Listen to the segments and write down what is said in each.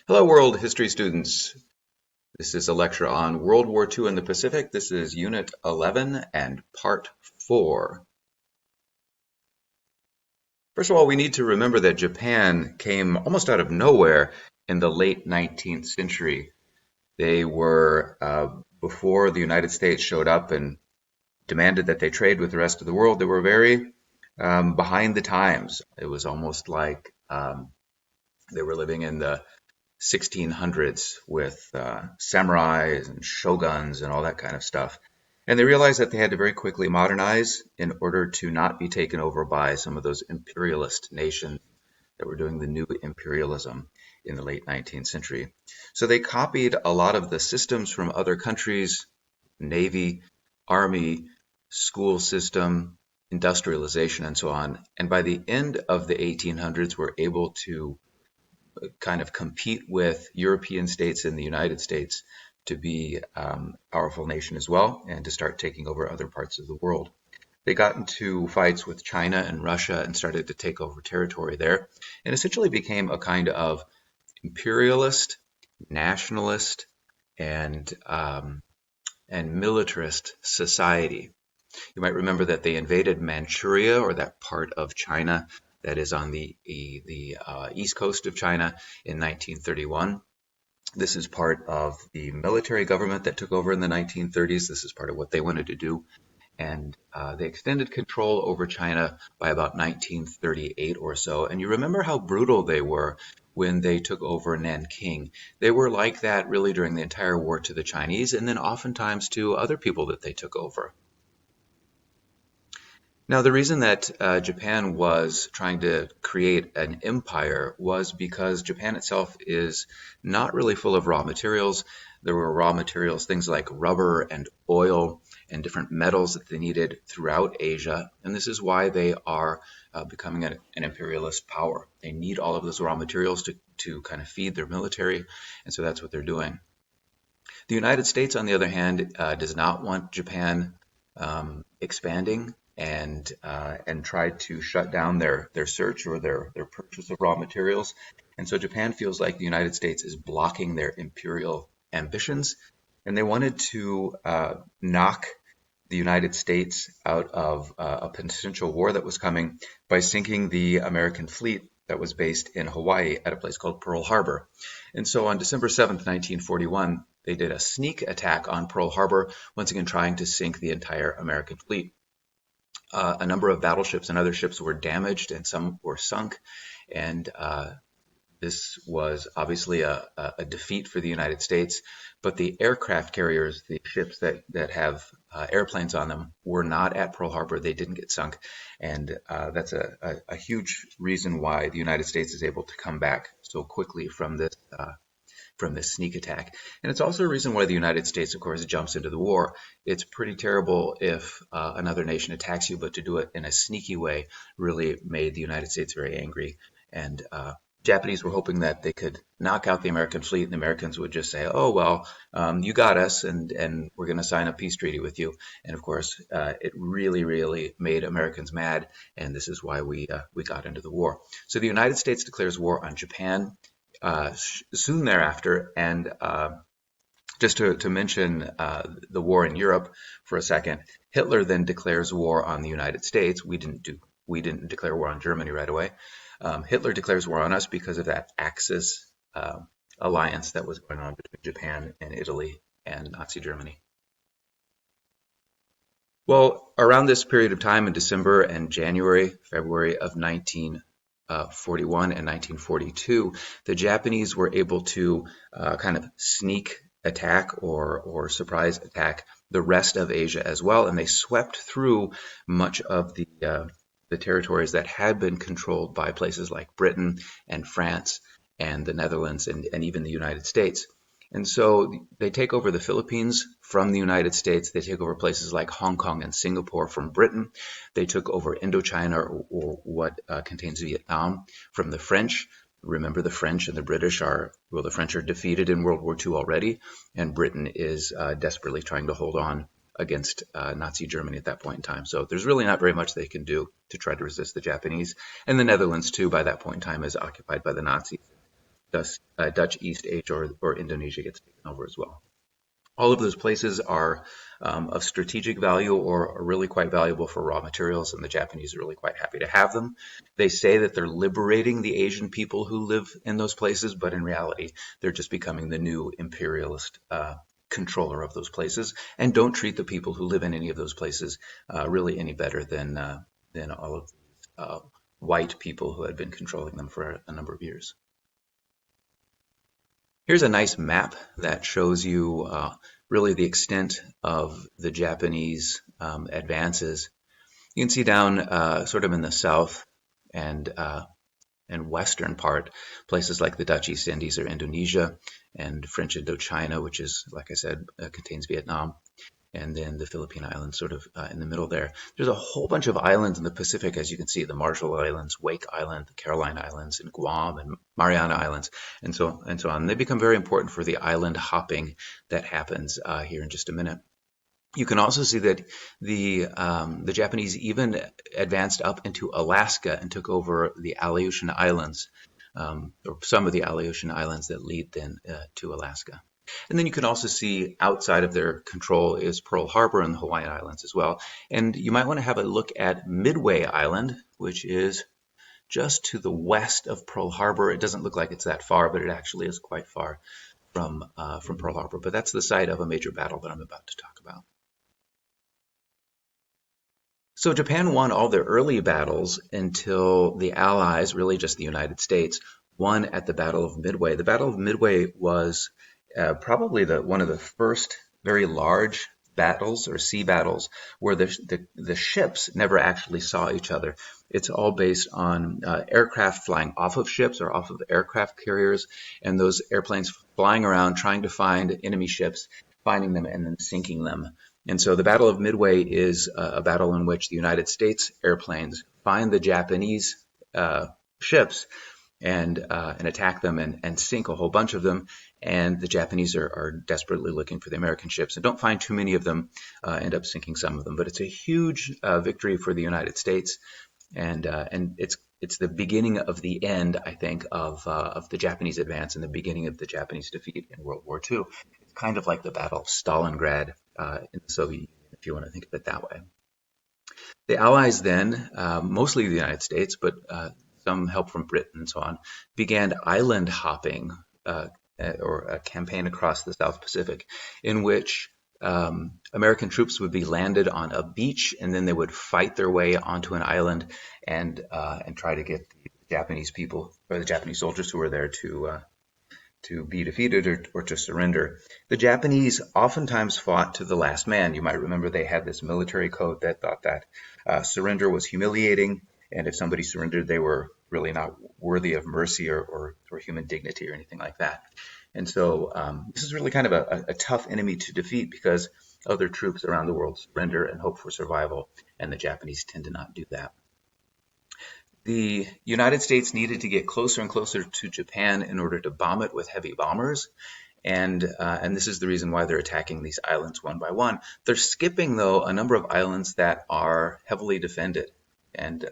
Hello, world history students. This is a lecture on World War II in the Pacific. This is Unit 11 and Part 4. First of all, we need to remember that Japan came almost out of nowhere in the late 19th century. They were, before the United States showed up and demanded that they trade with the rest of the world, they were very behind the times. It was almost like they were living in the 1600s with samurais and shoguns and all that kind of stuff. And they realized that they had to very quickly modernize in order to not be taken over by some of those imperialist nations that were doing the new imperialism in the late 19th century. So they copied a lot of the systems from other countries, navy, army, school system, industrialization, and so on. And by the end of the 1800s, were able to kind of compete with European states and the United States to be a powerful nation as well and to start taking over other parts of the world. They got into fights with China and Russia and started to take over territory there and essentially became a kind of imperialist, nationalist, and militarist society. You might remember that they invaded Manchuria, or that part of China that is on the east coast of China, in 1931. This is part of the military government that took over in the 1930s. This is part of what they wanted to do. And they extended control over China by about 1938 or so. And you remember how brutal they were when they took over Nanking. They were like that really during the entire war to the Chinese, and then oftentimes to other people that they took over. Now, the reason that Japan was trying to create an empire was because Japan itself is not really full of raw materials. There were raw materials, things like rubber and oil and different metals that they needed throughout Asia. And this is why they are becoming an imperialist power. They need all of those raw materials to kind of feed their military. And so that's what they're doing. The United States, on the other hand, does not want Japan expanding and tried to shut down their search or their purchase of raw materials. And so Japan feels like the United States is blocking their imperial ambitions, and they wanted to knock the United States out of a potential war that was coming by sinking the American fleet that was based in Hawaii at a place called Pearl Harbor. And so on December 7th, 1941, they did a sneak attack on Pearl Harbor, once again trying to sink the entire American fleet. A number of battleships and other ships were damaged and some were sunk. And this was obviously a defeat for the United States. But the aircraft carriers, the ships that have airplanes on them, were not at Pearl Harbor. They didn't get sunk. And that's a huge reason why the United States is able to come back so quickly from this sneak attack. And it's also a reason why the United States, of course, jumps into the war. It's pretty terrible if another nation attacks you, but to do it in a sneaky way really made the United States very angry. And Japanese were hoping that they could knock out the American fleet, and the Americans would just say, oh, well, you got us, and we're going to sign a peace treaty with you. And of course, it really, really made Americans mad, and this is why we got into the war. So the United States declares war on Japan soon thereafter. And just to mention the war in Europe for a second, Hitler then declares war on the United States. We didn't declare war on Germany right away. Hitler declares war on us because of that Axis alliance that was going on between Japan and Italy and Nazi Germany. Well, around this period of time in December and January, February of 1941 and 1942, the Japanese were able to kind of sneak attack or surprise attack the rest of Asia as well, and they swept through much of the territories that had been controlled by places like Britain and France and the Netherlands and even the United States. And so they take over the Philippines from the United States. They take over places like Hong Kong and Singapore from Britain. They took over Indochina, or what contains Vietnam, from the French. Remember, the French and the British the French are defeated in World War II already, and Britain is desperately trying to hold on against Nazi Germany at that point in time. So there's really not very much they can do to try to resist the Japanese. And the Netherlands, too, by that point in time, is occupied by the Nazis. thus Dutch East Asia or Indonesia gets taken over as well. All of those places are of strategic value or are really quite valuable for raw materials, and the Japanese are really quite happy to have them. They say that they're liberating the Asian people who live in those places, but in reality, they're just becoming the new imperialist controller of those places, and don't treat the people who live in any of those places really any better than all of white people who had been controlling them for a number of years. Here's a nice map that shows you really the extent of the Japanese advances. You can see down sort of in the south and western part, places like the Dutch East Indies or Indonesia, and French Indochina, which is, like I said, contains Vietnam, and then the Philippine Islands sort of in the middle there. There's a whole bunch of islands in the Pacific, as you can see, the Marshall Islands, Wake Island, the Caroline Islands, and Guam and Mariana Islands, and so on. They become very important for the island hopping that happens here in just a minute. You can also see that the Japanese even advanced up into Alaska and took over the Aleutian Islands, or some of the Aleutian Islands that lead then to Alaska. And then you can also see outside of their control is Pearl Harbor and the Hawaiian Islands as well. And you might want to have a look at Midway Island, which is just to the west of Pearl Harbor. It doesn't look like it's that far, but it actually is quite far from Pearl Harbor. But that's the site of a major battle that I'm about to talk about. So Japan won all their early battles until the Allies, really just the United States, won at the Battle of Midway. The Battle of Midway was probably one of the first very large battles or sea battles where the ships never actually saw each other. It's all based on aircraft flying off of ships or off of aircraft carriers, and those airplanes flying around trying to find enemy ships, finding them, and then sinking them. And so the Battle of Midway is a battle in which the United States airplanes find the Japanese ships and attack them and sink a whole bunch of them. And the Japanese are desperately looking for the American ships and don't find too many of them, end up sinking some of them. But it's a huge victory for the United States, and it's the beginning of the end, I think, of the Japanese advance and the beginning of the Japanese defeat in World War II. It's kind of like the Battle of Stalingrad in the Soviet Union, if you want to think of it that way. The Allies then, mostly the United States, but some help from Britain and so on, began island hopping, or a campaign across the South Pacific, in which American troops would be landed on a beach, and then they would fight their way onto an island and try to get the Japanese people or the Japanese soldiers who were there to be defeated or to surrender. The Japanese oftentimes fought to the last man. You might remember they had this military code that thought that surrender was humiliating, and if somebody surrendered, they were really not worthy of mercy or human dignity or anything like that. And so this is really kind of a tough enemy to defeat because other troops around the world surrender and hope for survival, and the Japanese tend to not do that. The United States needed to get closer and closer to Japan in order to bomb it with heavy bombers, and this is the reason why they're attacking these islands one by one. They're skipping, though, a number of islands that are heavily defended, and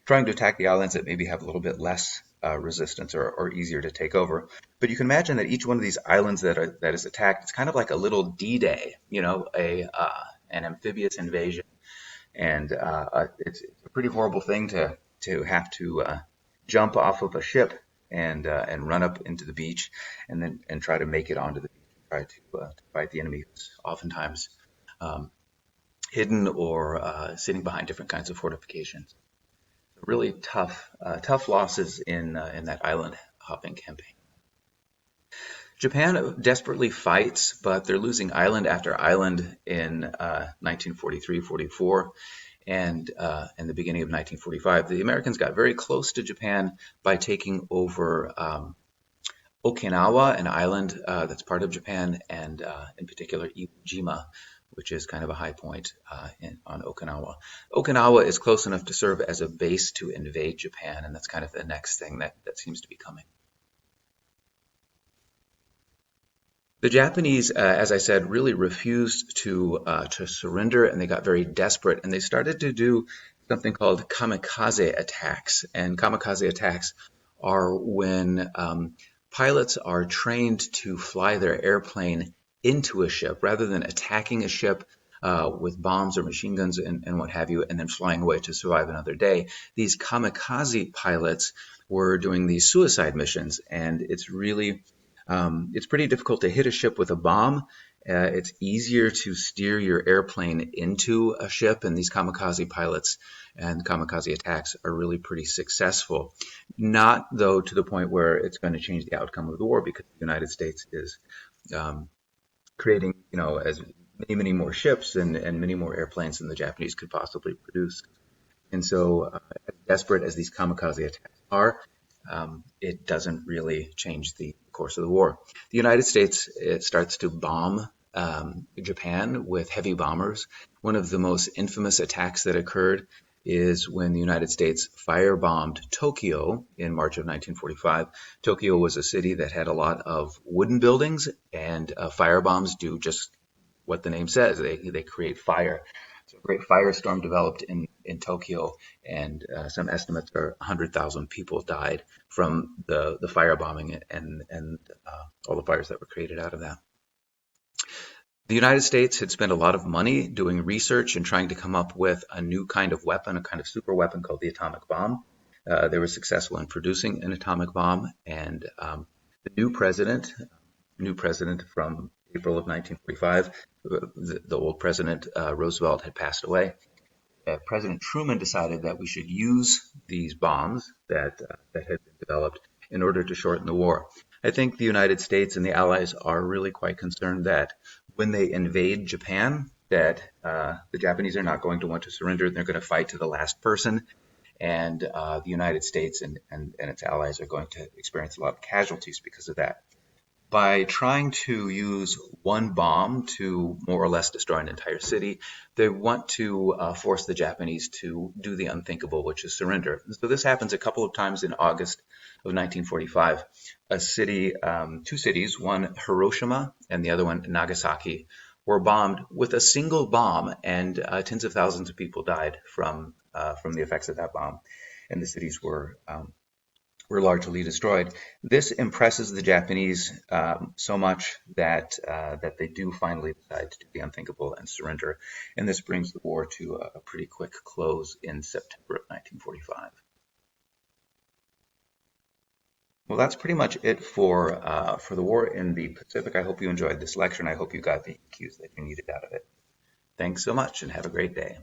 trying to attack the islands that maybe have a little bit less resistance or easier to take over. But you can imagine that each one of these islands that is attacked, it's kind of like a little D-Day, an amphibious invasion, and it's a pretty horrible thing to have to jump off of a ship and run up into the beach and try to make it onto the beach and try to fight the enemy, who's oftentimes hidden or sitting behind different kinds of fortifications. Really tough losses in that island hopping campaign. Japan desperately fights, but they're losing island after island in 1943-44 and the beginning of 1945. The Americans got very close to Japan by taking over Okinawa, an island that's part of Japan, and in particular Iwo Jima, which is kind of a high point on Okinawa. Okinawa is close enough to serve as a base to invade Japan, and that's kind of the next thing that seems to be coming. The Japanese, as I said, really refused to surrender, and they got very desperate, and they started to do something called kamikaze attacks. And kamikaze attacks are when Pilots are trained to fly their airplane into a ship rather than attacking a ship with bombs or machine guns and what have you, and then flying away to survive another day. These kamikaze pilots were doing these suicide missions, and it's pretty difficult to hit a ship with a bomb. It's easier to steer your airplane into a ship, and these kamikaze pilots and kamikaze attacks are really pretty successful. Not, though, to the point where it's going to change the outcome of the war, because the United States is um, creating, as many more ships and many more airplanes than the Japanese could possibly produce. And so, as desperate as these kamikaze attacks are, it doesn't really change the course of the war. The United States, it starts to bomb Japan with heavy bombers. One of the most infamous attacks that occurred is when the United States firebombed Tokyo in March of 1945. Tokyo was a city that had a lot of wooden buildings, and firebombs do just what the name says. They create fire. So a great firestorm developed in Tokyo, and some estimates are 100,000 people died from the firebombing and all the fires that were created out of that. The United States had spent a lot of money doing research and trying to come up with a new kind of weapon, a kind of super weapon called the atomic bomb. They were successful in producing an atomic bomb, and the new president from April of 1945, the old president Roosevelt had passed away. President Truman decided that we should use these bombs that had been developed in order to shorten the war. I think the United States and the Allies are really quite concerned that when they invade Japan, that the Japanese are not going to want to surrender. They're going to fight to the last person, and the United States and its allies are going to experience a lot of casualties because of that. By trying to use one bomb to more or less destroy an entire city, they want to force the Japanese to do the unthinkable, which is surrender. So this happens a couple of times in August of 1945. Two cities, one Hiroshima and the other one Nagasaki, were bombed with a single bomb, and tens of thousands of people died from the effects of that bomb, and the cities were largely destroyed. This impresses the Japanese so much that they do finally decide to do the unthinkable and surrender, and this brings the war to a pretty quick close in September of 1945. Well, that's pretty much it for the war in the Pacific. I hope you enjoyed this lecture, and I hope you got the cues that you needed out of it. Thanks so much, and have a great day.